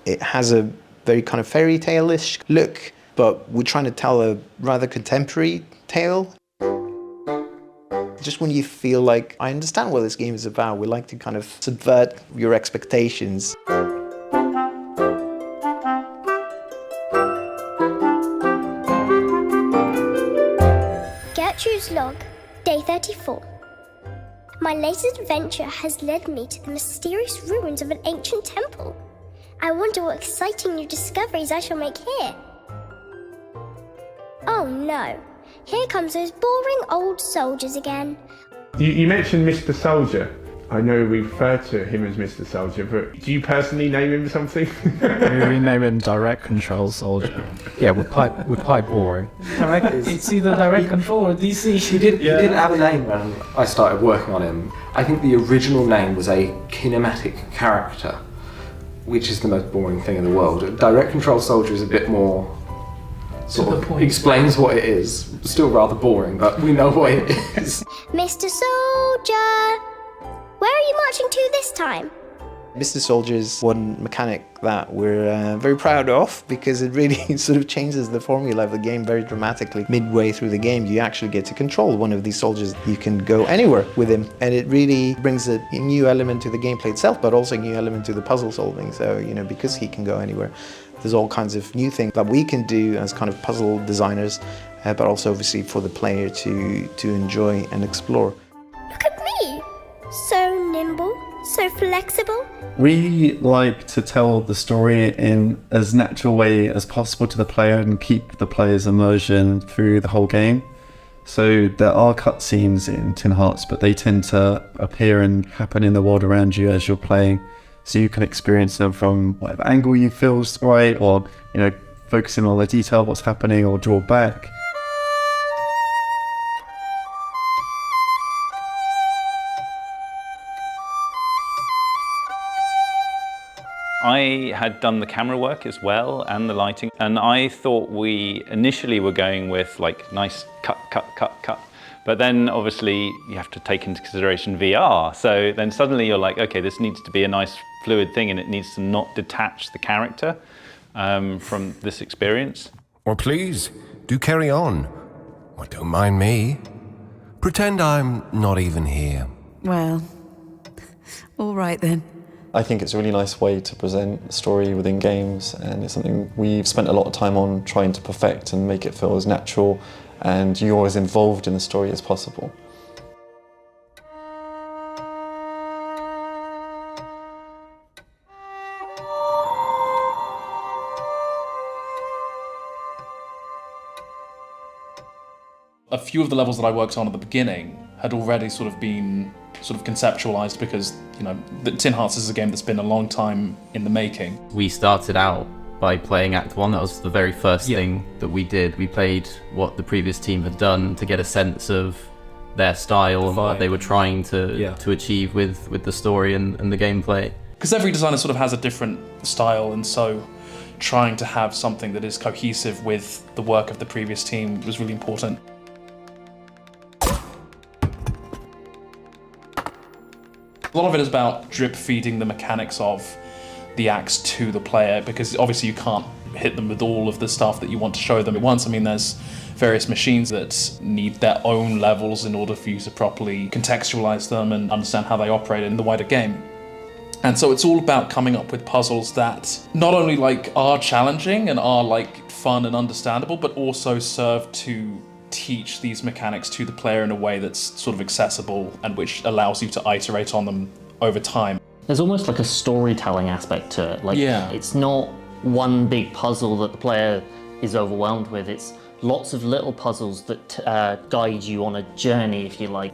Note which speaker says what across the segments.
Speaker 1: It has a very kind of fairy tale-ish look, but we're trying to tell a rather contemporary tale. Just when you feel like, I understand what this game is about, we like to kind of subvert your expectations.
Speaker 2: Gertrude's log, day 34. My latest adventure has led me to the mysterious ruins of an ancient temple. I wonder what exciting new discoveries I shall make here. Oh no, here comes those boring old soldiers again.
Speaker 3: You mentioned Mr. Soldier. I know we refer to him as Mr. Soldier, but do you personally name him something?
Speaker 4: We name him Direct Control Soldier. Yeah, we're quite boring.
Speaker 5: It's either Direct Control or DC.
Speaker 6: He didn't have a name when I started working on him. I think the original name was a kinematic character, which is the most boring thing in the world. Direct Control Soldier is a bit more sort of explains what it is. Still rather boring, but we know what it is.
Speaker 2: Mr. Soldier! Where are you marching to this time?
Speaker 1: Mr. Soldier is one mechanic that we're very proud of because it really sort of changes the formula of the game very dramatically. Midway through the game, you actually get to control one of these soldiers. You can go anywhere with him, and it really brings a new element to the gameplay itself, but also a new element to the puzzle solving. So, you know, because he can go anywhere, there's all kinds of new things that we can do as kind of puzzle designers, but also obviously for the player to enjoy and explore.
Speaker 2: Look at me! So nimble, so flexible.
Speaker 7: We like to tell the story in as natural way as possible to the player and keep the player's immersion through the whole game. So there are cutscenes in Tin Hearts, but they tend to appear and happen in the world around you as you're playing. So you can experience them from whatever angle you feel is right, or, you know, focusing on the detail of what's happening, or draw back.
Speaker 8: I had done the camera work as well and the lighting, and I thought we initially were going with like nice cut, but then obviously you have to take into consideration VR, so then suddenly you're like, okay, this needs to be a nice fluid thing and it needs to not detach the character from this experience.
Speaker 9: Or please, do carry on. Well, don't mind me. Pretend I'm not even here.
Speaker 10: Well, all right then.
Speaker 11: I think it's a really nice way to present a story within games, and it's something we've spent a lot of time on trying to perfect and make it feel as natural and you're as involved in the story as possible.
Speaker 12: A few of the levels that I worked on at the beginning had already sort of been conceptualized because, you know, the Tin Hearts is a game that's been a long time in the making.
Speaker 5: We started out by playing Act 1, that was the very first thing that we did. We played what the previous team had done to get a sense of their style and what they were trying to achieve with the story and the gameplay.
Speaker 12: Because every designer sort of has a different style, and so trying to have something that is cohesive with the work of the previous team was really important. A lot of it is about drip feeding the mechanics of the acts to the player, because obviously you can't hit them with all of the stuff that you want to show them at once. I mean, there's various machines that need their own levels in order for you to properly contextualize them and understand how they operate in the wider game. And so it's all about coming up with puzzles that not only like are challenging and are like fun and understandable, but also serve to teach these mechanics to the player in a way that's sort of accessible and which allows you to iterate on them over time.
Speaker 13: There's almost like a storytelling aspect to it. Like, it's not one big puzzle that the player is overwhelmed with. It's lots of little puzzles that guide you on a journey, if you like.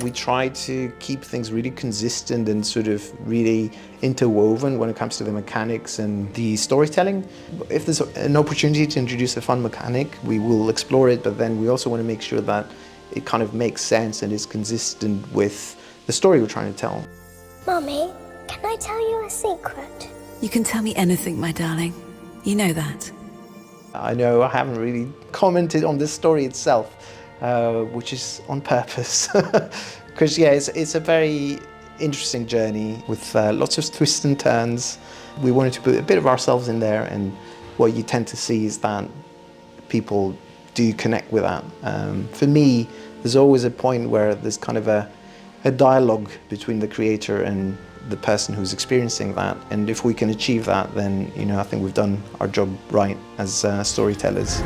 Speaker 1: We try to keep things really consistent and sort of really interwoven when it comes to the mechanics and the storytelling. If there's an opportunity to introduce a fun mechanic, we will explore it, but then we also want to make sure that it kind of makes sense and is consistent with the story we're trying to tell.
Speaker 2: Mummy, can I tell you a secret?
Speaker 10: You can tell me anything, my darling. You know that.
Speaker 1: I know I haven't really commented on this story itself, which is on purpose. Because it's a very interesting journey with lots of twists and turns. We wanted to put a bit of ourselves in there, and what you tend to see is that people do connect with that. For me, there's always a point where there's kind of a dialogue between the creator and the person who's experiencing that, and if we can achieve that, then I think we've done our job right as storytellers.